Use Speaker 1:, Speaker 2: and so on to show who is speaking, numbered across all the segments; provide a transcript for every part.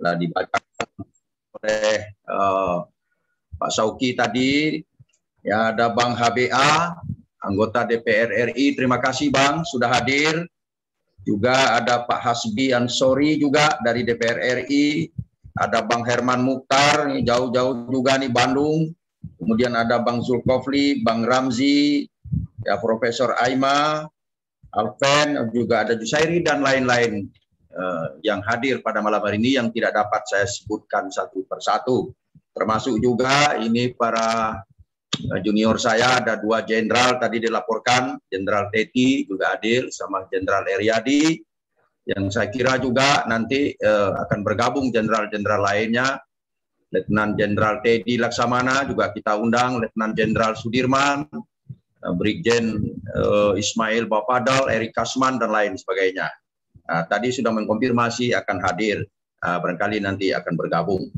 Speaker 1: telah dibaca oleh Pak Sauki tadi. Ya, ada Bang HBA, anggota DPR RI. Terima kasih Bang sudah hadir. Juga ada Pak Hasbi Ansori juga dari DPR RI. Ada Bang Herman Mukhtar, jauh-jauh juga nih Bandung. Kemudian ada Bang Zulkofli, Bang Ramzi, ya Profesor Aima, Alven, juga ada Jusairi dan lain-lain yang hadir pada malam hari ini yang tidak dapat saya sebutkan satu persatu. Termasuk juga ini para junior saya, ada 2 jenderal tadi dilaporkan, Jenderal Teti juga hadir sama Jenderal Eryadi, yang saya kira juga nanti akan bergabung jenderal-jenderal lainnya. Letnan Jenderal Teddy Laksamana juga kita undang, Letnan Jenderal Sudirman, Brigjen Ismail Bapadal, Erik Kasman, dan lain sebagainya. Tadi sudah mengkonfirmasi akan hadir, barangkali nanti akan bergabung.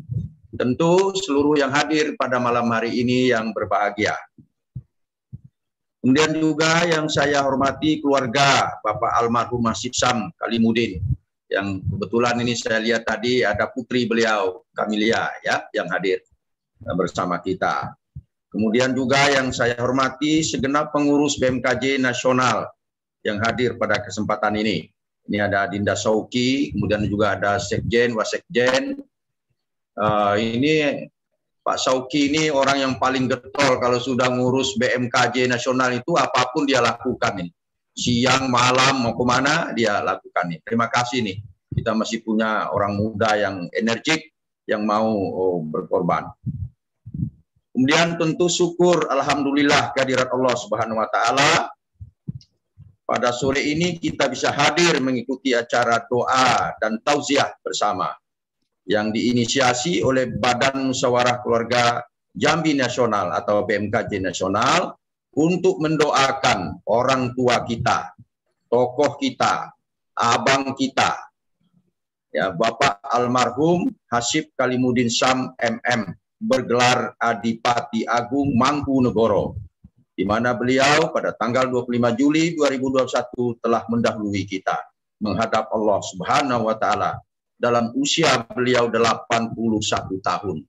Speaker 1: Tentu seluruh yang hadir pada malam hari ini yang berbahagia. Kemudian juga yang saya hormati keluarga Bapak almarhum Masih Sam Kalimudin, yang kebetulan ini saya lihat tadi ada putri beliau, Kamilia, ya, yang hadir bersama kita. Kemudian juga yang saya hormati segenap pengurus BMKJ nasional yang hadir pada kesempatan ini. Ini ada Dinda Sauki, kemudian juga ada Sekjen, Wasekjen. Ini Pak Sauki ini orang yang paling getol kalau sudah ngurus BMKJ nasional itu apapun dia lakukan nih. Siang, malam, mau kemana dia lakukan nih. Terima kasih nih. Kita masih punya orang muda yang energik, yang mau berkorban. Kemudian tentu syukur, alhamdulillah kehadirat Allah Subhanahu wa Ta'ala. Pada sore ini kita bisa hadir mengikuti acara doa dan tausiah bersama yang diinisiasi oleh Badan Musyawarah Keluarga Jambi Nasional atau BMKJ Nasional untuk mendoakan orang tua kita, tokoh kita, abang kita, ya Bapak almarhum Hasib Kalimudin Sam MM, bergelar Adipati Agung Mangkunegoro, di mana beliau pada tanggal 25 Juli 2021 telah mendahului kita menghadap Allah Subhanahu wa Ta'ala dalam usia beliau 81 tahun.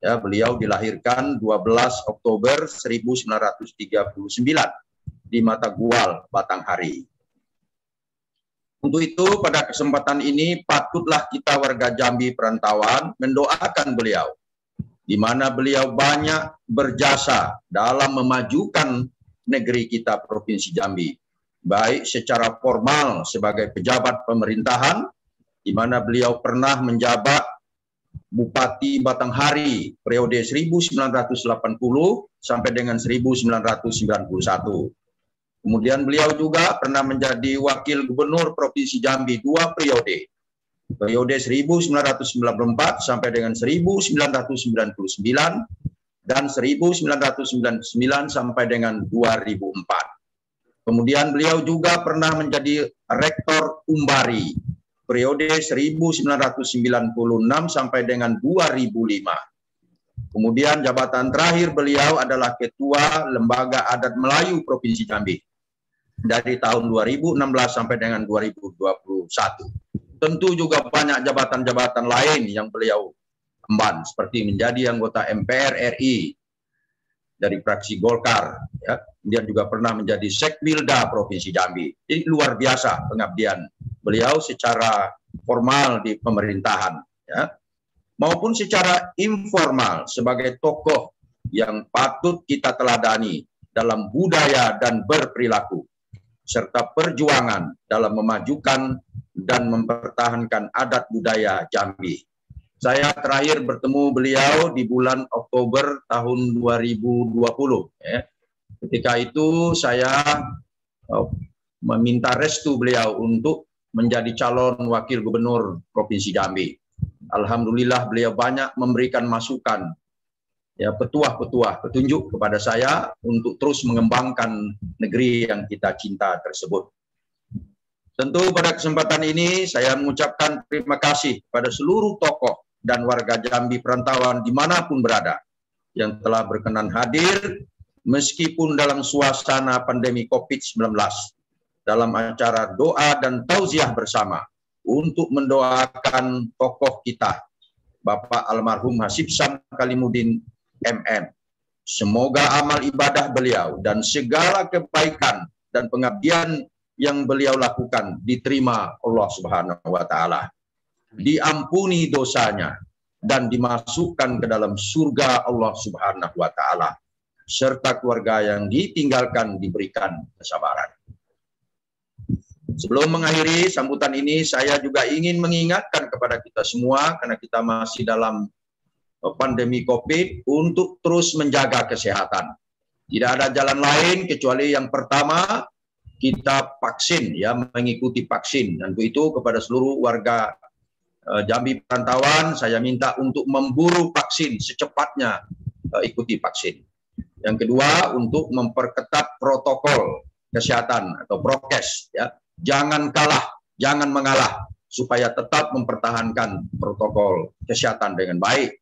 Speaker 1: Ya, beliau dilahirkan 12 Oktober 1939 di Matagual, Batanghari. Untuk itu pada kesempatan ini patutlah kita warga Jambi perantauan mendoakan beliau, di mana beliau banyak berjasa dalam memajukan negeri kita Provinsi Jambi, baik secara formal sebagai pejabat pemerintahan, di mana beliau pernah menjabat Bupati Batanghari periode 1980 sampai dengan 1991. Kemudian beliau juga pernah menjadi Wakil Gubernur Provinsi Jambi 2 periode. Periode 1994 sampai dengan 1999 dan 1999 sampai dengan 2004. Kemudian beliau juga pernah menjadi Rektor Umbari periode 1996 sampai dengan 2005. Kemudian jabatan terakhir beliau adalah Ketua Lembaga Adat Melayu Provinsi Jambi dari tahun 2016 sampai dengan 2021. Tentu juga banyak jabatan-jabatan lain yang beliau emban, seperti menjadi anggota MPR RI dari fraksi Golkar, ya. Dia juga pernah menjadi Sekmilda Provinsi Jambi. Jadi luar biasa pengabdian beliau secara formal di pemerintahan, ya, maupun secara informal sebagai tokoh yang patut kita teladani dalam budaya dan berperilaku, serta perjuangan dalam memajukan dan mempertahankan adat budaya Jambi. Saya terakhir bertemu beliau di bulan Oktober tahun 2020. Ya. Ketika itu saya meminta restu beliau untuk menjadi calon wakil gubernur Provinsi Jambi. Alhamdulillah beliau banyak memberikan masukan, ya, petuah-petuah, petunjuk kepada saya untuk terus mengembangkan negeri yang kita cinta tersebut. Tentu pada kesempatan ini saya mengucapkan terima kasih pada seluruh tokoh dan warga Jambi perantauan dimanapun berada yang telah berkenan hadir meskipun dalam suasana pandemi COVID-19 dalam acara doa dan tausiah bersama untuk mendoakan tokoh kita, Bapak almarhum Hasib Sam Kalimudin MM. Semoga amal ibadah beliau dan segala kebaikan dan pengabdian yang beliau lakukan diterima Allah Subhanahu wa taala. Diampuni dosanya dan dimasukkan ke dalam surga Allah Subhanahu wa taala, serta keluarga yang ditinggalkan diberikan kesabaran. Sebelum mengakhiri sambutan ini, saya juga ingin mengingatkan kepada kita semua, karena kita masih dalam pandemi COVID, untuk terus menjaga kesehatan. Tidak ada jalan lain kecuali yang pertama, kita vaksin, ya, mengikuti vaksin. Dan itu kepada seluruh warga Jambi perantauan, saya minta untuk memburu vaksin secepatnya, ikuti vaksin. Yang kedua, untuk memperketat protokol kesehatan atau prokes, ya. Jangan kalah, jangan mengalah, supaya tetap mempertahankan protokol kesehatan dengan baik.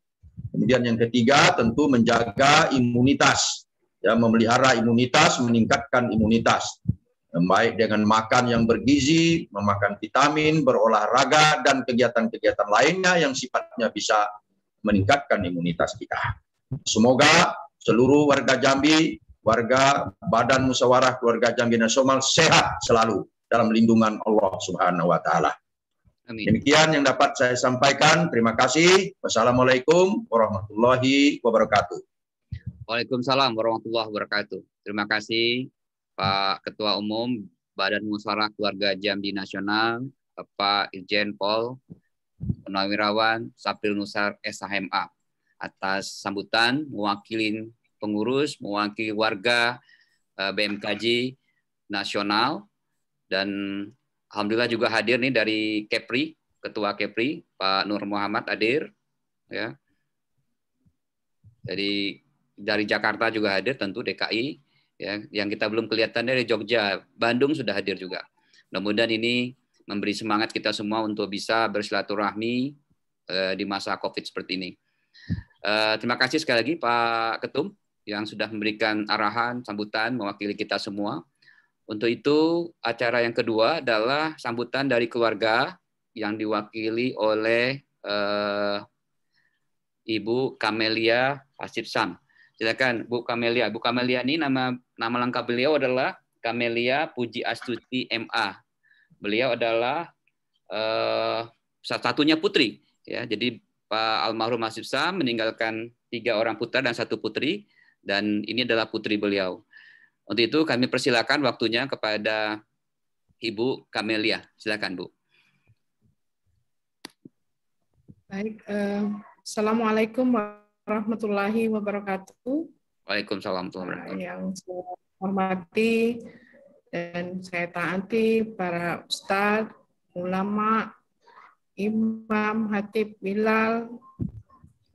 Speaker 1: Kemudian yang ketiga, tentu menjaga imunitas, ya, memelihara imunitas, meningkatkan imunitas. Baik dengan makan yang bergizi, memakan vitamin, berolahraga, dan kegiatan-kegiatan lainnya yang sifatnya bisa meningkatkan imunitas kita. Semoga seluruh warga Jambi, warga Badan Musyawarah Keluarga Jambi Nasional sehat selalu dalam lindungan Allah Subhanahu wa taala. Demikian yang dapat saya sampaikan. Terima kasih. Wassalamualaikum warahmatullahi wabarakatuh.
Speaker 2: Waalaikumsalam warahmatullahi wabarakatuh. Terima kasih Pak Ketua Umum Badan Musyawarah Keluarga Jambi Nasional, Pak Irjen Pol Purnawirawan Safril Nusar SHMA, atas sambutan mewakili pengurus, mewakili warga BMKJ Nasional, dan alhamdulillah juga hadir nih dari Kepri, Ketua Kepri Pak Nur Muhammad hadir, ya. Jadi dari Jakarta juga hadir, tentu DKI, ya, yang kita belum kelihatan dari Jogja, Bandung sudah hadir juga. Mudah-mudahan ini memberi semangat kita semua untuk bisa bersilaturahmi di masa COVID seperti ini. Terima kasih sekali lagi Pak Ketum yang sudah memberikan arahan, sambutan, mewakili kita semua. Untuk itu, acara yang kedua adalah sambutan dari keluarga yang diwakili oleh Ibu Kamelia Hasib Sam. Silakan Bu Kamelia. Bu Kamelia ini nama lengkap beliau adalah Kamelia Puji Astuti MA. Beliau adalah satu-satunya putri, ya. Jadi Pak almarhum Hasib Sam meninggalkan 3 orang putra dan 1 putri, dan ini adalah putri beliau. Untuk itu kami persilakan waktunya kepada Ibu Kamelia. Silakan Bu.
Speaker 3: Baik, Assalamualaikum warahmatullahi wabarakatuh.
Speaker 2: Waalaikumsalam warahmatullahi wabarakatuh.
Speaker 3: Yang saya hormati dan saya taati para ustadz, ulama, imam, hatib, bilal.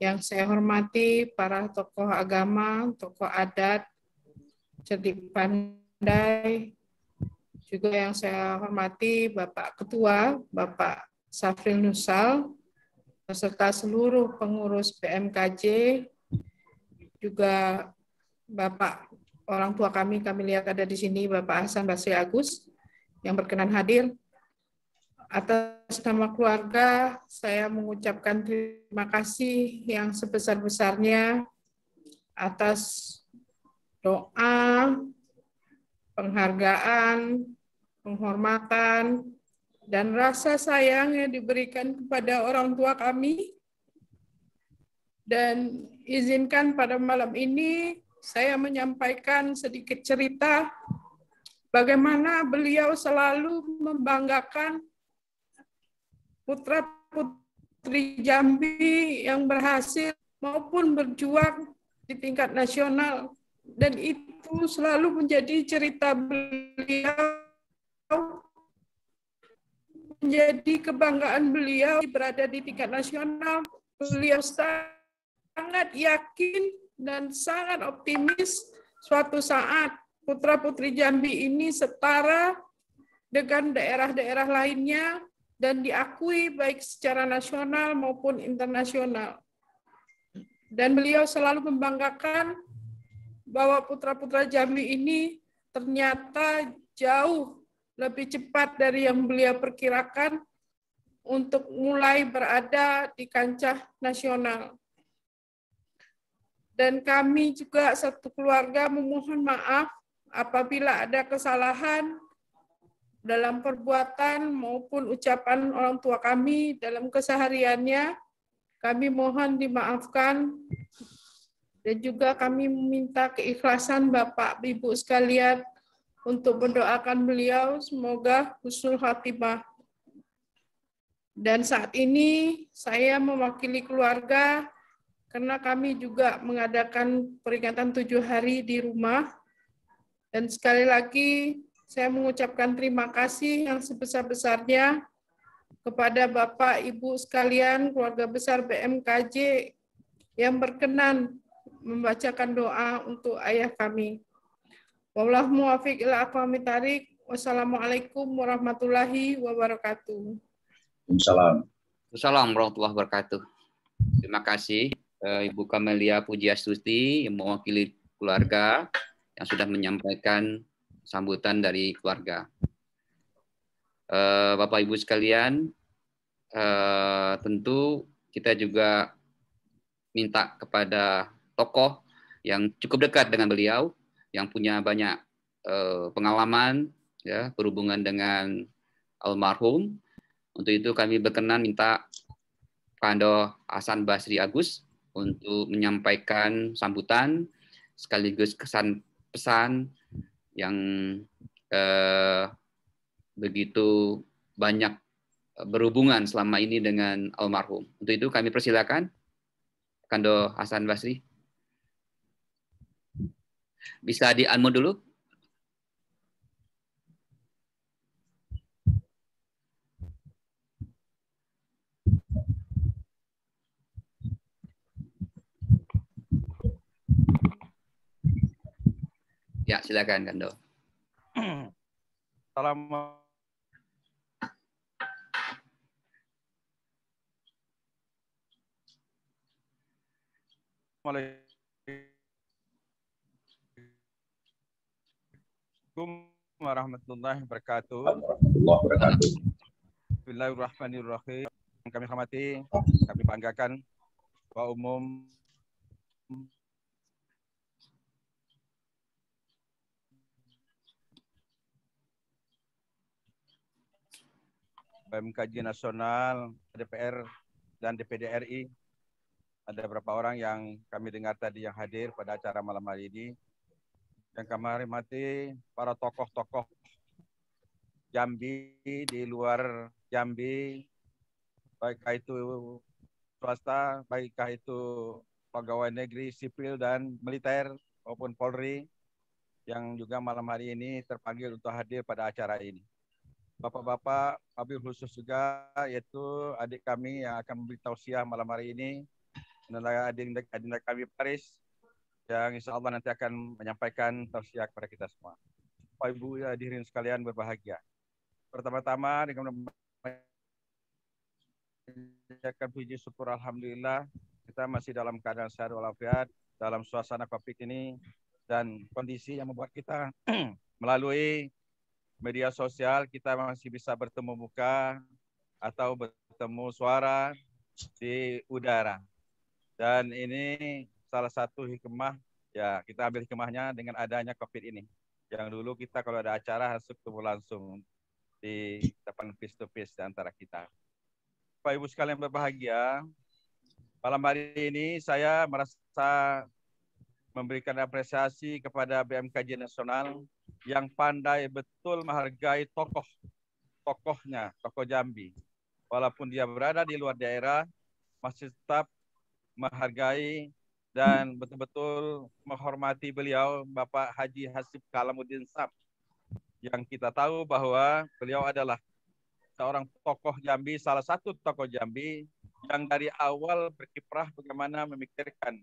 Speaker 3: Yang saya hormati para tokoh agama, tokoh adat, cerdik pandai. Juga yang saya hormati Bapak Ketua, Bapak Safril Nusal, beserta seluruh pengurus BMKJ, juga Bapak orang tua kami lihat ada di sini, Bapak Hasan Basri Agus, yang berkenan hadir. Atas nama keluarga, saya mengucapkan terima kasih yang sebesar-besarnya atas doa, penghargaan, penghormatan, dan rasa sayang yang diberikan kepada orang tua kami. Dan izinkan pada malam ini saya menyampaikan sedikit cerita bagaimana beliau selalu membanggakan putra-putri Jambi yang berhasil maupun berjuang di tingkat nasional. Dan itu selalu menjadi cerita beliau, menjadi kebanggaan beliau berada di tingkat nasional. Beliau sangat yakin dan sangat optimis suatu saat putra-putri Jambi ini setara dengan daerah-daerah lainnya dan diakui baik secara nasional maupun internasional. Dan beliau selalu membanggakan bahwa putra-putra Jambi ini ternyata jauh lebih cepat dari yang beliau perkirakan untuk mulai berada di kancah nasional. Dan kami juga satu keluarga memohon maaf apabila ada kesalahan dalam perbuatan maupun ucapan orang tua kami dalam kesehariannya. Kami mohon dimaafkan, dan juga kami meminta keikhlasan Bapak Ibu sekalian untuk mendoakan beliau semoga husnul khatimah. Dan saat ini saya mewakili keluarga karena kami juga mengadakan peringatan 7 hari di rumah. Dan sekali lagi saya mengucapkan terima kasih yang sebesar-besarnya kepada Bapak, Ibu sekalian, keluarga besar BMKJ yang berkenan membacakan doa untuk ayah kami. Wallahu muwaffiq ila aqwamit thariq. Wassalamualaikum warahmatullahi wabarakatuh.
Speaker 1: Waalaikumsalam.
Speaker 2: Assalamualaikum warahmatullahi wabarakatuh. Terima kasih Ibu Kamelia Pujiastuti yang mewakili keluarga yang sudah menyampaikan sambutan dari keluarga. Bapak Ibu sekalian, tentu kita juga minta kepada tokoh yang cukup dekat dengan beliau, yang punya banyak pengalaman ya berhubungan dengan almarhum. Untuk itu kami berkenan minta Kando Hasan Basri Agus untuk menyampaikan sambutan sekaligus kesan pesan yang begitu banyak berhubungan selama ini dengan almarhum. Untuk itu kami persilakan Kando Hasan Basri. Bisa di-unmute dulu? Ya, silakan Kando.
Speaker 4: Assalamualaikum warahmatullahi wabarakatuh.
Speaker 1: Warahmatullahi wabarakatuh.
Speaker 4: Bismillahirrahmanirrahim. Yang kami hormati, kami banggakan Ketua Umum BMKJ Nasional, DPR, dan DPD RI. Ada beberapa orang yang kami dengar tadi yang hadir pada acara malam hari ini. Yang kami hormati para tokoh-tokoh Jambi di luar Jambi, baiklah itu swasta, baiklah itu pegawai negeri, sipil, dan militer, maupun Polri, yang juga malam hari ini terpanggil untuk hadir pada acara ini. Bapak-bapak, wabil khusus juga, yaitu adik kami yang akan memberi tausiah malam hari ini, adalah adik kami Paris, yang insya Allah nanti akan menyampaikan tausiah kepada kita semua. Bapak Ibu hadirin sekalian berbahagia. Pertama-tama dengan mengucapkan puji syukur alhamdulillah kita masih dalam keadaan sehat walafiat dalam suasana Covid ini, dan kondisi yang membuat kita melalui media sosial kita masih bisa bertemu muka atau bertemu suara di udara. Dan ini salah satu hikmah, ya kita ambil hikmahnya dengan adanya Covid ini. Yang dulu kita kalau ada acara harus ketemu langsung di depan face to face di antara kita. Bapak Ibu sekalian berbahagia, malam hari ini saya merasa memberikan apresiasi kepada BMKJ Nasional yang pandai betul menghargai tokohnya, tokoh Jambi. Walaupun dia berada di luar daerah, masih tetap menghargai dan betul-betul menghormati beliau, Bapak Haji Hasib Kalamuddin Sab, yang kita tahu bahwa beliau adalah seorang tokoh Jambi, salah satu tokoh Jambi yang dari awal berkiprah bagaimana memikirkan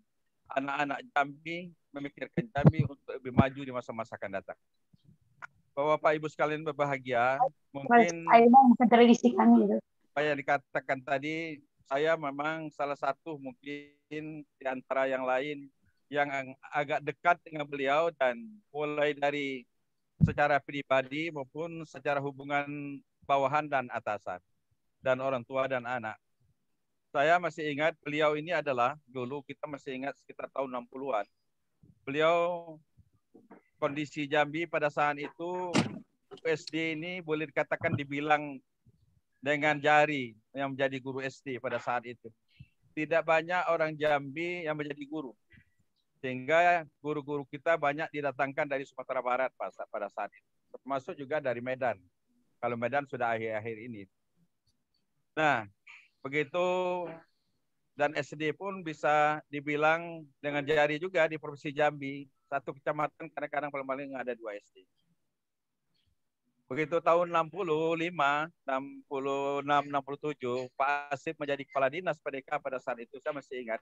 Speaker 4: anak-anak Jambi, memikirkan Jambi untuk lebih maju di masa-masa akan datang. Bapak Ibu sekalian berbahagia, mungkin apa yang dikatakan tadi, saya memang salah satu mungkin di antara yang lain yang agak dekat dengan beliau, dan mulai dari secara pribadi maupun secara hubungan bawahan dan atasan. dan orang tua dan anak. Saya masih ingat beliau ini adalah, dulu kita masih ingat sekitar tahun 60-an. Beliau, kondisi Jambi pada saat itu, SD ini boleh dikatakan dibilang dengan jari yang menjadi guru SD pada saat itu. Tidak banyak orang Jambi yang menjadi guru. Sehingga guru-guru kita banyak didatangkan dari Sumatera Barat pada saat itu. Termasuk juga dari Medan. Kalau Medan sudah akhir-akhir ini. Nah, begitu, dan SD pun bisa dibilang dengan jari juga di Provinsi Jambi. Satu kecamatan kadang-kadang paling-paling ada 2 SD. Begitu tahun 65, 66, 67, Pak Asif menjadi kepala dinas PDK pada saat itu, saya masih ingat.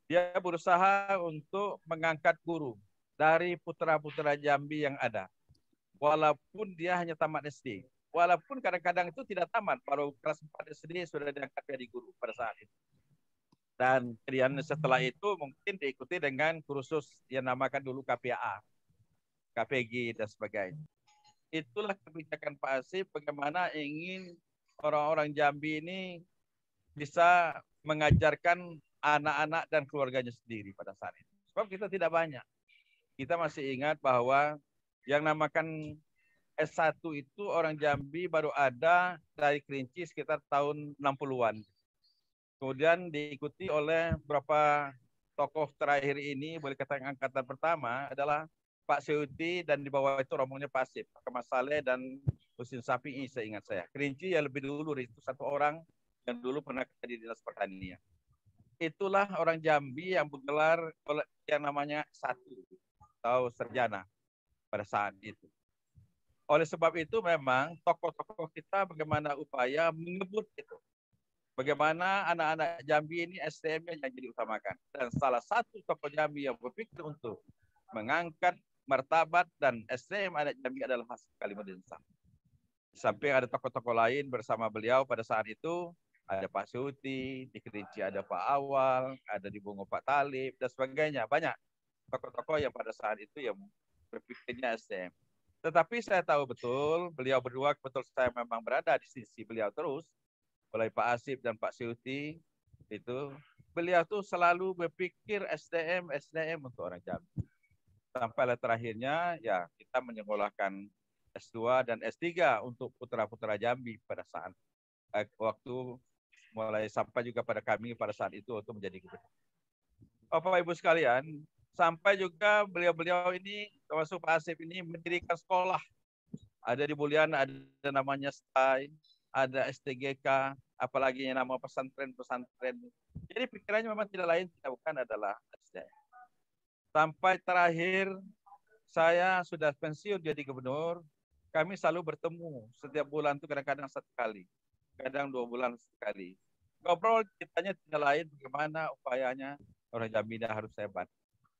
Speaker 4: Dia berusaha untuk mengangkat guru dari putra-putra Jambi yang ada. Walaupun dia hanya tamat SD. Walaupun kadang-kadang itu tidak tamat, baru kelas 4 SD sudah diangkat jadi guru pada saat itu. Dan kemudian setelah itu mungkin diikuti dengan kursus yang namakan dulu KPA, KPG dan sebagainya. Itulah kebijakan Pak Asif bagaimana ingin orang-orang Jambi ini bisa mengajarkan anak-anak dan keluarganya sendiri pada saat itu. Sebab kita tidak banyak. Kita masih ingat bahwa yang namakan S1 itu orang Jambi baru ada dari Kerinci sekitar tahun 60-an. Kemudian diikuti oleh beberapa tokoh terakhir ini, boleh katakan angkatan pertama adalah Pak Seuti, dan di bawah itu rombongnya Pak Asif, Pak Kemas Saleh dan Husin Safi'i, seingat saya. Kerinci yang lebih dulu itu satu orang yang dulu pernah di Dinas Pertanian. Itulah orang Jambi yang bergelar yang namanya S1 atau sarjana pada saat itu. Oleh sebab itu memang tokoh-tokoh kita bagaimana upaya mengebut itu. Bagaimana anak-anak Jambi ini SDM yang jadi utamakan. Dan salah satu tokoh Jambi yang berpikir untuk mengangkat martabat dan SDM anak Jambi adalah Hasif Kalimuddin Shah. Sampai ada tokoh-tokoh lain bersama beliau pada saat itu. Ada Pak Suti, di Kerinci ada Pak Awal, ada di Bungo Pak Talib, dan sebagainya. Banyak tokoh-tokoh yang pada saat itu yang berpikirnya SDM. Tetapi saya tahu betul, beliau berdua kebetul saya memang berada di sisi beliau terus, oleh Pak Asif dan Pak Seuti, itu beliau tuh selalu berpikir SDM untuk orang Jambi. Sampai terakhirnya ya kita menyekolahkan S2 dan S3 untuk putra-putra Jambi pada saat waktu mulai sampai juga pada kami pada saat itu untuk menjadi gubernur. Bapak Ibu sekalian, sampai juga beliau-beliau ini termasuk Pak Asif ini mendirikan sekolah. Ada di Bulian, ada namanya STAI, ada STGK, apalagi yang nama pesantren-pesantren. Jadi pikirannya memang tidak lain, tidak bukan adalah SDM. Sampai terakhir saya sudah pensiun jadi gubernur, kami selalu bertemu setiap bulan itu kadang-kadang 1 kali, kadang 2 bulan sekali. Ngobrol ceritanya tidak lain bagaimana upayanya orang Jambi harus hebat.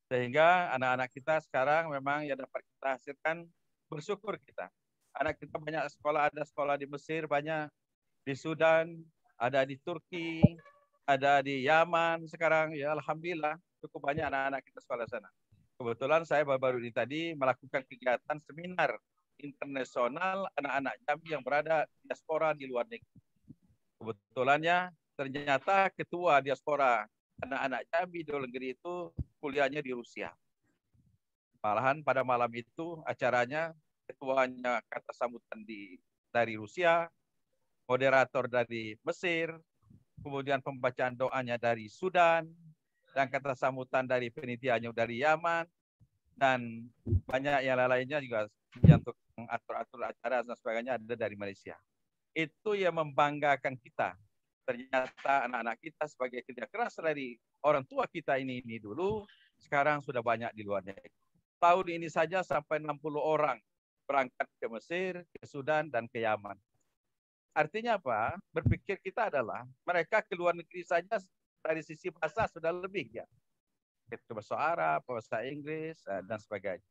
Speaker 4: Sehingga anak-anak kita sekarang memang yang dapat kita hasilkan, bersyukur kita. Anak kita banyak sekolah, ada sekolah di Mesir, banyak di Sudan, ada di Turki, ada di Yaman sekarang. Ya Alhamdulillah cukup banyak anak-anak kita sekolah sana. Kebetulan saya baru-baru ini tadi melakukan kegiatan seminar internasional anak-anak Jambi yang berada diaspora di luar negeri. Kebetulannya ternyata ketua diaspora anak-anak Jambi di luar negeri itu kuliahnya di Rusia. Malahan pada malam itu acaranya ketuanya kata sambutan dari Rusia, moderator dari Mesir, kemudian pembacaan doanya dari Sudan, dan kata sambutan dari penitianya dari Yaman, dan banyak yang lainnya juga yang untuk mengatur-atur acara dan sebagainya ada dari Malaysia. Itu yang membanggakan kita. Ternyata anak-anak kita sebagai kerja keras dari orang tua kita ini dulu, sekarang sudah banyak di luar negeri. Tahun ini saja sampai 60 orang berangkat ke Mesir, ke Sudan, dan ke Yaman. Artinya apa? Berpikir kita adalah mereka ke luar negeri saja dari sisi bahasa sudah lebih ya. Bahasa Arab, bahasa Inggris, dan sebagainya.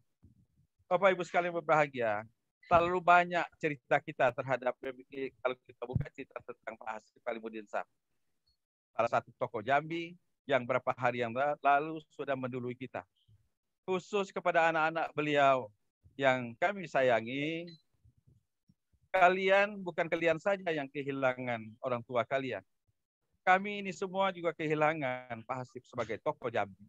Speaker 4: Bapak Ibu sekalian berbahagia, terlalu banyak cerita kita terhadap kalau kita buka cerita tentang Pak Hasif Kalimuddin Shah. Salah satu tokoh Jambi yang berapa hari yang lalu sudah mendului kita. Khusus kepada anak-anak beliau yang kami sayangi, bukan kalian saja yang kehilangan orang tua kalian. Kami ini semua juga kehilangan Pak Hasib sebagai tokoh Jambi.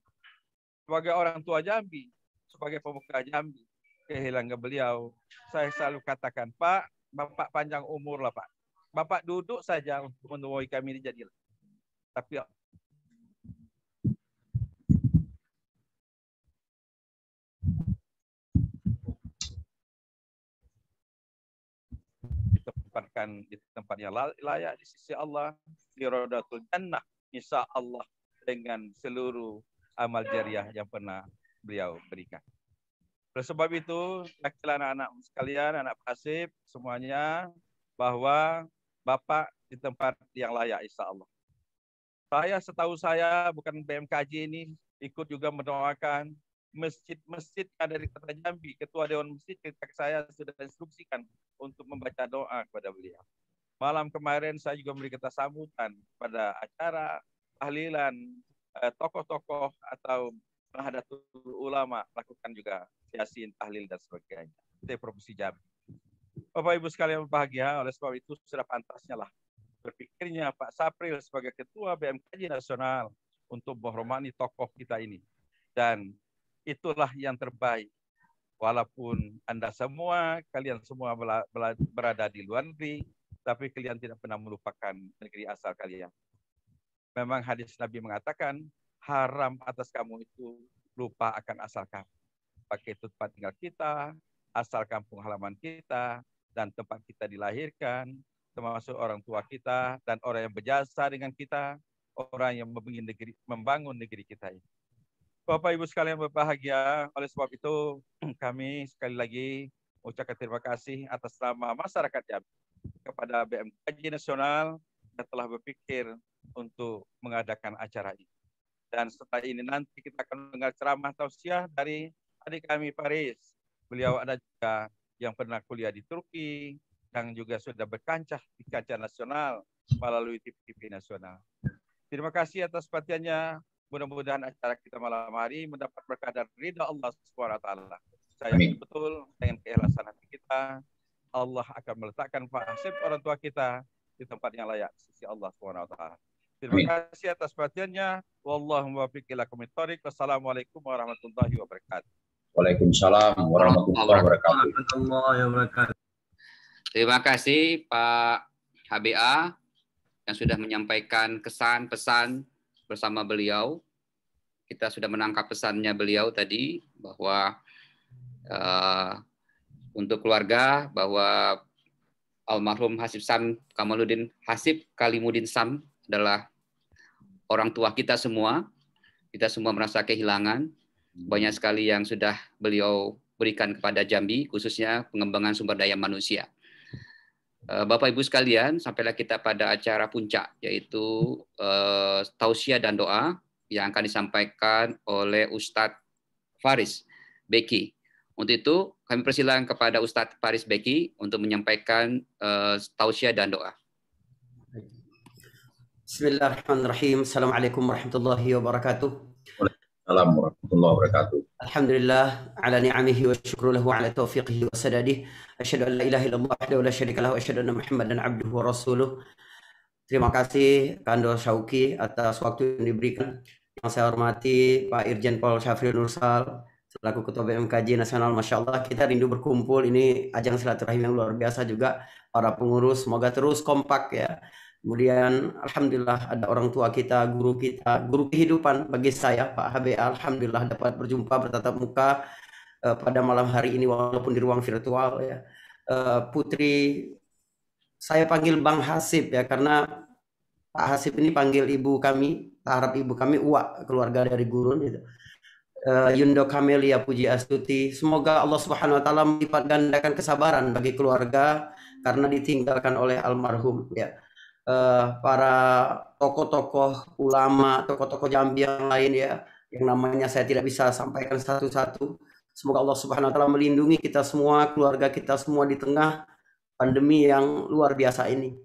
Speaker 4: Sebagai orang tua Jambi, sebagai pemuka Jambi, kehilangan beliau. Saya selalu katakan, Pak, Bapak panjang umur lah Pak. Bapak duduk saja untuk menemui kami ini jadilah. Tapi ditempatkan di tempat yang layak di sisi Allah, di Raudatul Jannah, insya Allah, dengan seluruh amal jariah yang pernah beliau berikan. Oleh sebab itu, anak-anak sekalian, anak Hasib, semuanya, bahwa Bapak di tempat yang layak, insya Allah. Setahu saya, bukan BMKJ ini, ikut juga mendoakan masjid-masjid ada di Kota Jambi. Ketua Dewan Masjid saya sudah instruksikan untuk membaca doa kepada beliau. Malam kemarin saya juga memberi kata sambutan pada acara tahlilan tokoh-tokoh atau Nahdlatul Ulama melakukan juga yasin, tahlil dan sebagainya. Itu Provinsi Jambi. Bapak Ibu sekalian berbahagia, oleh sebab itu sudah pantasnya lah berpikirnya Pak Sapril sebagai Ketua BMKJ Nasional untuk menghormati tokoh kita ini. Dan itulah yang terbaik. Walaupun kalian semua berada di luar negeri, tapi kalian tidak pernah melupakan negeri asal kalian. Memang hadis Nabi mengatakan, haram atas kamu itu lupa akan asal kamu. Pakai itu tempat tinggal kita, asal kampung halaman kita, dan tempat kita dilahirkan, termasuk orang tua kita, dan orang yang berjasa dengan kita, orang yang membangun negeri kita ini. Bapak Ibu sekalian berbahagia, oleh sebab itu kami sekali lagi mengucapkan terima kasih atas nama masyarakat Jambi kepada BMKJ Nasional yang telah berpikir untuk mengadakan acara ini. Dan setelah ini nanti kita akan mendengar ceramah tausiah dari adik kami Faris. Beliau ada juga yang pernah kuliah di Turki dan juga sudah berkancah di kancah nasional melalui TV nasional. Terima kasih atas perhatiannya. Mudah-mudahan acara kita malam hari mendapat berkah dan ridha Allah SWT. Saya betul dengan keikhlasan hati kita, Allah akan meletakkan Pak Hasib orang tua kita di tempat yang layak sisi Allah SWT. Terima kasih atas perhatiannya. Wallahu muwaffiq ila aqwamit thoriq. Wassalamualaikum warahmatullahi wabarakatuh.
Speaker 1: Waalaikumsalam warahmatullahi wabarakatuh.
Speaker 2: Terima kasih Pak HBA yang sudah menyampaikan kesan pesan bersama beliau. Kita sudah menangkap pesannya beliau tadi bahwa untuk keluarga, bahwa almarhum Hasib Sam Kamaluddin Hasib Kalimuddin Sam adalah orang tua kita semua. Kita semua merasa kehilangan. Banyak sekali yang sudah beliau berikan kepada Jambi, khususnya pengembangan sumber daya manusia. Bapak Ibu sekalian, sampailah kita pada acara puncak, yaitu tausiah dan doa yang akan disampaikan oleh Ustadz Faris Beki. Untuk itu, kami persilakan kepada Ustadz Faris Beki untuk menyampaikan tausiah dan doa.
Speaker 5: Bismillahirrahmanirrahim. Assalamualaikum warahmatullahi wabarakatuh.
Speaker 1: Assalamualaikum warahmatullahi wabarakatuh.
Speaker 5: Alhamdulillah ala ni'amihi wa syukru lahu ala taufiqihi wa sadadihi. Asyhadu an la ilaha illallah wahdahu la syarika lahu wa asyhadu anna Muhammadan abduhu wa rasuluh. Terima kasih Kando Syauki atas waktu yang diberikan. Yang saya hormati Pak Irjen Pol Syafril Nursal selaku Ketua BMKJ Nasional. Masya Allah, kita rindu berkumpul. Ini ajang silaturahim yang luar biasa juga. Para pengurus semoga terus kompak ya. Kemudian alhamdulillah ada orang tua kita, guru kehidupan bagi saya Pak HBA. Alhamdulillah dapat berjumpa bertatap muka pada malam hari ini walaupun di ruang virtual ya. Putri saya panggil Bang Hasib ya, karena Pak Hasib ini panggil ibu kami, harap ibu kami Uwa, keluarga dari Gurun gitu. Yundo Kamelia Puji Astuti, semoga Allah Subhanahu wa taala melipat gandakan kesabaran bagi keluarga karena ditinggalkan oleh almarhum ya. Para tokoh-tokoh ulama, tokoh-tokoh Jambi yang lain ya, yang namanya saya tidak bisa sampaikan satu-satu. Semoga Allah Subhanahu wa taala melindungi kita semua, keluarga kita semua di tengah pandemi yang luar biasa ini.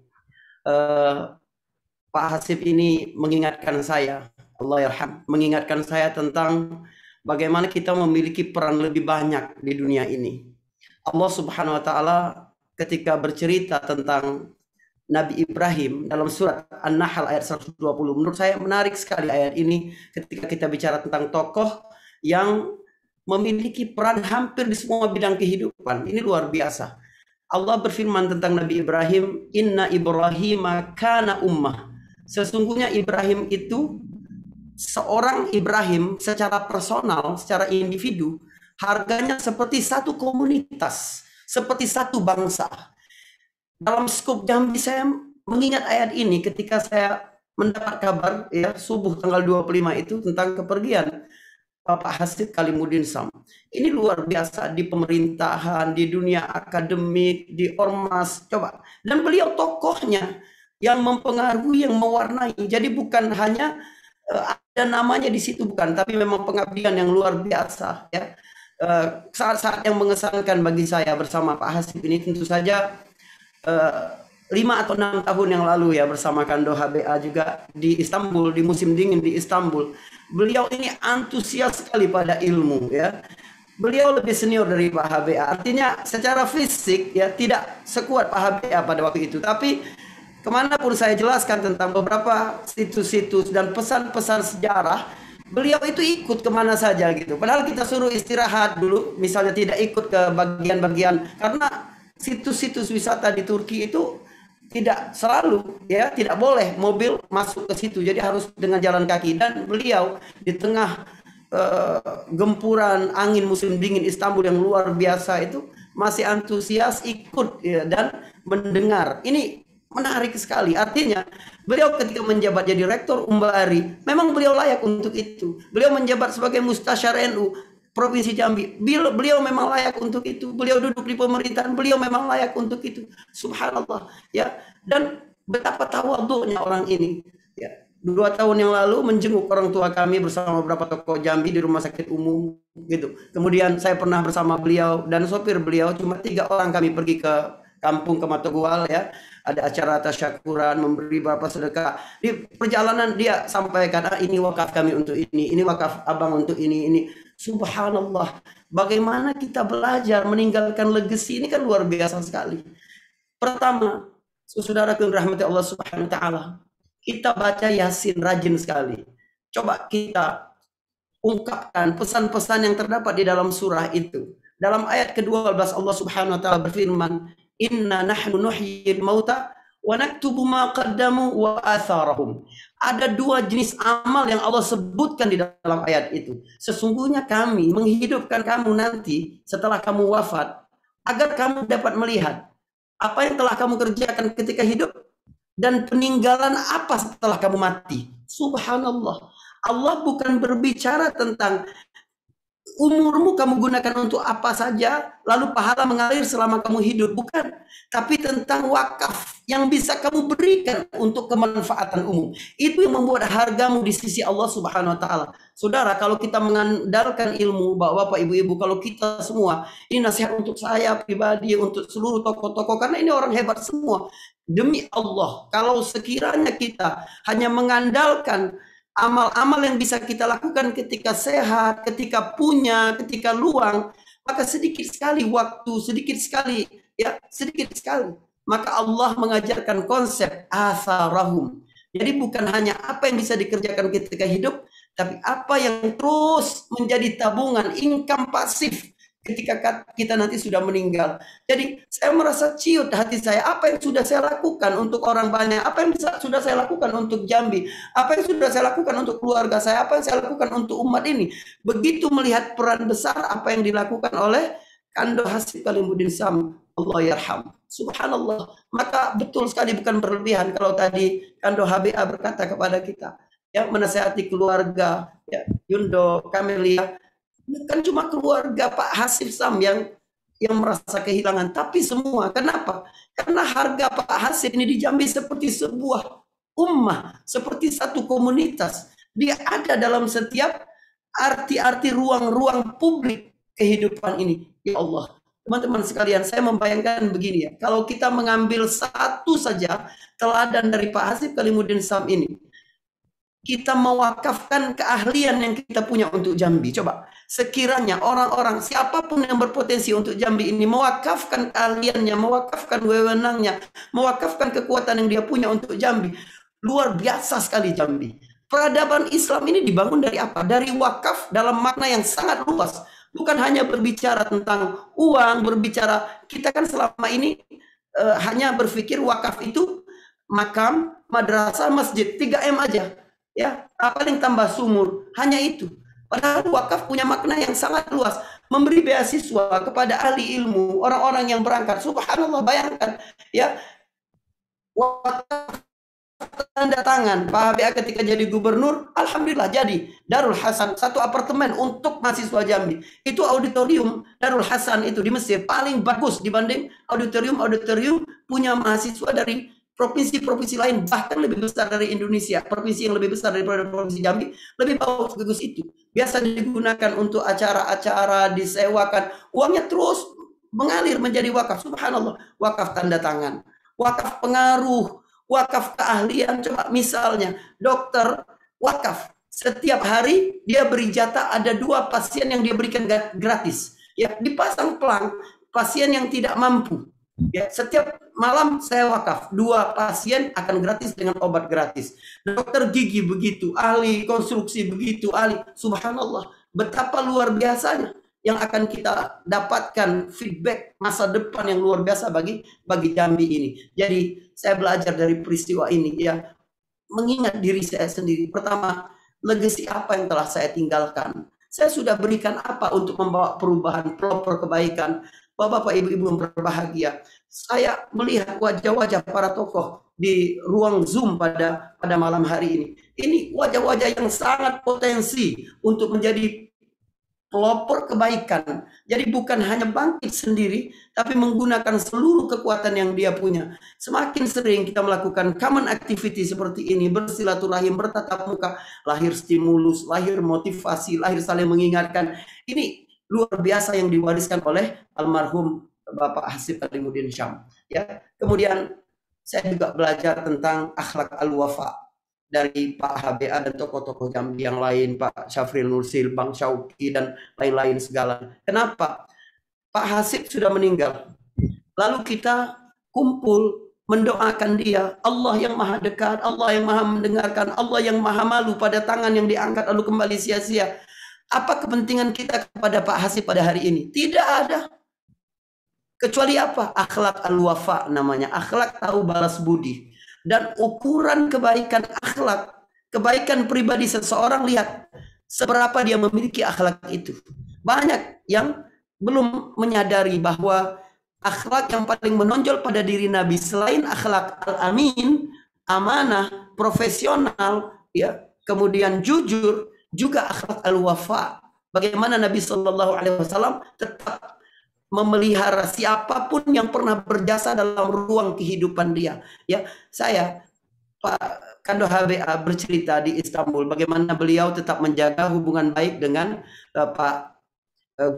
Speaker 5: Pak Hasib ini mengingatkan saya, Allah yarham, mengingatkan saya tentang bagaimana kita memiliki peran lebih banyak di dunia ini. Allah Subhanahu wa taala ketika bercerita tentang Nabi Ibrahim dalam surat An-Nahl ayat 120. Menurut saya menarik sekali ayat ini ketika kita bicara tentang tokoh yang memiliki peran hampir di semua bidang kehidupan. Ini luar biasa. Allah berfirman tentang Nabi Ibrahim, Inna Ibrahim kana ummah. Sesungguhnya Ibrahim itu seorang Ibrahim secara personal, secara individu, harganya seperti satu komunitas, seperti satu bangsa. Dalam skop Jambi saya mengingat ayat ini ketika saya mendapat kabar ya subuh tanggal 25 itu tentang kepergian Bapak Hasib Kalimudin Sam. Ini luar biasa di pemerintahan, di dunia akademik, di ormas, coba. Dan beliau tokohnya yang mempengaruhi, yang mewarnai. Jadi bukan hanya ada namanya di situ, bukan, tapi memang pengabdian yang luar biasa ya. Saat-saat yang mengesankan bagi saya bersama Pak Hasib ini tentu saja 5 atau 6 tahun yang lalu ya bersama Kando HBA juga di Istanbul, di musim dingin di Istanbul. Beliau ini antusias sekali pada ilmu ya. Beliau lebih senior dari Pak HBA. Artinya secara fisik ya tidak sekuat Pak HBA pada waktu itu. Tapi kemanapun saya jelaskan tentang beberapa situs-situs dan pesan-pesan sejarah, beliau itu ikut kemana saja gitu. Padahal kita suruh istirahat dulu, misalnya tidak ikut ke bagian-bagian karena situs-situs wisata di Turki itu tidak selalu ya, tidak boleh mobil masuk ke situ, jadi harus dengan jalan kaki. Dan beliau di tengah gempuran angin musim dingin Istanbul yang luar biasa itu masih antusias ikut ya, dan mendengar. Ini menarik sekali. Artinya beliau ketika menjabat jadi rektor Umbari, memang beliau layak untuk itu. Beliau menjabat sebagai mustasyar NU Provinsi Jambi, beliau memang layak untuk itu. Beliau duduk di pemerintahan, beliau memang layak untuk itu. Subhanallah ya. Dan betapa tawadhu'nya orang ini ya. 2 tahun yang lalu menjenguk orang tua kami bersama beberapa tokoh Jambi di rumah sakit umum gitu. Kemudian saya pernah bersama beliau dan sopir beliau, cuma 3 orang kami pergi ke kampung ke Matogual ya. Ada acara tasyakuran, memberi beberapa sedekah. Di perjalanan dia sampaikan, ini wakaf kami untuk ini wakaf abang untuk ini. Subhanallah, bagaimana kita belajar meninggalkan legacy ini kan luar biasa sekali. Pertama, saudara yang dirahmati Allah Subhanahu wa taala, kita baca Yasin rajin sekali. Coba kita ungkapkan pesan-pesan yang terdapat di dalam surah itu. Dalam ayat ke-12 Allah Subhanahu wa taala berfirman, Inna nahnu nuhyil mauta wa naktubu ma qaddamu wa atharahum. Ada 2 jenis amal yang Allah sebutkan di dalam ayat itu. Sesungguhnya kami menghidupkan kamu nanti setelah kamu wafat agar kamu dapat melihat apa yang telah kamu kerjakan ketika hidup dan peninggalan apa setelah kamu mati. Subhanallah. Allah bukan berbicara tentang umurmu kamu gunakan untuk apa saja, lalu pahala mengalir selama kamu hidup. Bukan. Tapi tentang wakaf yang bisa kamu berikan untuk kemanfaatan umum. Itu yang membuat hargamu di sisi Allah Subhanahu wa taala. Saudara, kalau kita mengandalkan ilmu, Bapak, Ibu-ibu, kalau kita semua, ini nasihat untuk saya pribadi, untuk seluruh tokoh-tokoh, karena ini orang hebat semua. Demi Allah, kalau sekiranya kita hanya mengandalkan amal-amal yang bisa kita lakukan ketika sehat, ketika punya, ketika luang, maka sedikit sekali waktu, sedikit sekali. Maka Allah mengajarkan konsep atharahum. Jadi bukan hanya apa yang bisa dikerjakan ketika hidup, tapi apa yang terus menjadi tabungan, income pasif ketika kita nanti sudah meninggal. Jadi saya merasa ciut hati saya, apa yang sudah saya lakukan untuk orang banyak, apa yang sudah saya lakukan untuk Jambi, apa yang sudah saya lakukan untuk keluarga saya, apa yang saya lakukan untuk umat ini. Begitu melihat peran besar apa yang dilakukan oleh Kando Hasib Kalimudin Sam, Allah yarham. Subhanallah. Maka betul sekali, bukan berlebihan kalau tadi Kando HBA berkata kepada kita, ya, menasihati keluarga, ya, Yundo, Kamelia, bukan cuma keluarga Pak Hasib Sam yang merasa kehilangan, tapi semua. Kenapa? Karena harga Pak Hasib ini di Jambi seperti sebuah ummah, seperti satu komunitas. Dia ada dalam setiap arti-arti ruang-ruang publik kehidupan ini. Ya Allah, teman-teman sekalian, saya membayangkan begini ya, kalau kita mengambil satu saja teladan dari Pak Hasib Kalimudin Sam ini, kita mewakafkan keahlian yang kita punya untuk Jambi. Coba, sekiranya orang-orang siapapun yang berpotensi untuk Jambi ini mewakafkan keahliannya, mewakafkan wewenangnya, mewakafkan kekuatan yang dia punya untuk Jambi, luar biasa sekali Jambi. Peradaban Islam ini dibangun dari apa? Dari wakaf dalam makna yang sangat luas. Bukan hanya berbicara tentang uang, berbicara, kita kan selama ini hanya berpikir wakaf itu makam, madrasah, masjid, 3M aja. Ya, paling tambah sumur, hanya itu. Padahal wakaf punya makna yang sangat luas, memberi beasiswa kepada ahli ilmu, orang-orang yang berangkat. Subhanallah, bayangkan ya, wakaf tanda tangan Pak HBA ketika jadi gubernur, alhamdulillah jadi Darul Hasan, satu apartemen untuk mahasiswa Jambi. Itu auditorium Darul Hasan itu di Mesir paling bagus dibanding auditorium punya mahasiswa dari provinsi-provinsi lain, bahkan lebih besar dari Indonesia. Provinsi yang lebih besar daripada provinsi Jambi lebih bagus itu. Biasa digunakan untuk acara-acara, disewakan, uangnya terus mengalir menjadi wakaf. Subhanallah, wakaf tanda tangan, wakaf pengaruh, wakaf keahlian. Coba misalnya dokter wakaf, setiap hari dia beri jatah ada 2 pasien yang dia berikan gratis. Ya, dipasang pelang pasien yang tidak mampu. Ya, setiap malam saya wakaf 2 pasien akan gratis dengan obat gratis. Dokter gigi begitu, ahli konstruksi begitu, ahli. Subhanallah, betapa luar biasanya yang akan kita dapatkan feedback masa depan yang luar biasa bagi Jambi ini. Jadi saya belajar dari peristiwa ini ya, mengingat diri saya sendiri. Pertama, legasi apa yang telah saya tinggalkan? Saya sudah berikan apa untuk membawa perubahan, pelopor kebaikan? Bapak-bapak, ibu-ibu yang berbahagia, saya melihat wajah-wajah para tokoh di ruang Zoom pada malam hari ini. Ini wajah-wajah yang sangat potensi untuk menjadi pelopor kebaikan. Jadi bukan hanya bangkit sendiri, tapi menggunakan seluruh kekuatan yang dia punya. Semakin sering kita melakukan common activity seperti ini, bersilaturahim, bertatap muka, lahir stimulus, lahir motivasi, lahir saling mengingatkan. Ini luar biasa yang diwariskan oleh almarhum Bapak Hasib Kalimuddin Syam. Ya, kemudian saya juga belajar tentang akhlak al-wafa dari Pak HBA dan tokoh-tokoh Jambi yang lain, Pak Syafril Nursil, Bang Syauki dan lain-lain segala. Kenapa? Pak Hasib sudah meninggal. Lalu kita kumpul mendoakan dia, Allah yang maha dekat, Allah yang maha mendengarkan, Allah yang maha malu pada tangan yang diangkat lalu kembali sia-sia. Apa kepentingan kita kepada Pak Hasib pada hari ini? Tidak ada. Kecuali apa? Akhlak al-wafa namanya. Akhlak tahu balas budi. Dan ukuran kebaikan akhlak, kebaikan pribadi seseorang, lihat seberapa dia memiliki akhlak itu. Banyak yang belum menyadari bahwa akhlak yang paling menonjol pada diri Nabi selain akhlak al-amin, amanah, profesional, ya, kemudian jujur, juga akhlak al-wafa. Bagaimana Nabi SAW tetap memelihara siapapun yang pernah berjasa dalam ruang kehidupan dia. Ya, saya Pak Kando HBA bercerita di Istanbul bagaimana beliau tetap menjaga hubungan baik dengan Pak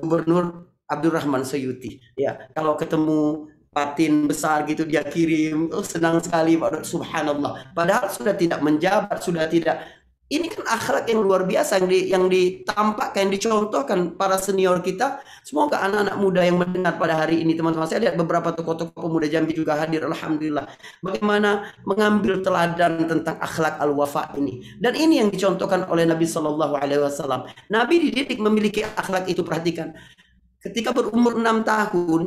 Speaker 5: Gubernur Abdurrahman Suyuti. Ya, kalau ketemu patin besar gitu dia kirim, senang sekali, subhanallah. Padahal sudah tidak menjabat, sudah tidak. Ini kan akhlak yang luar biasa yang ditampakkan, yang dicontohkan para senior kita. Semoga anak-anak muda yang mendengar pada hari ini, teman-teman, saya lihat beberapa tokoh-tokoh pemuda Jambi juga hadir, alhamdulillah. Bagaimana mengambil teladan tentang akhlak al-wafa ini. Dan ini yang dicontohkan oleh Nabi SAW. Nabi dididik memiliki akhlak itu, perhatikan. Ketika berumur 6 tahun,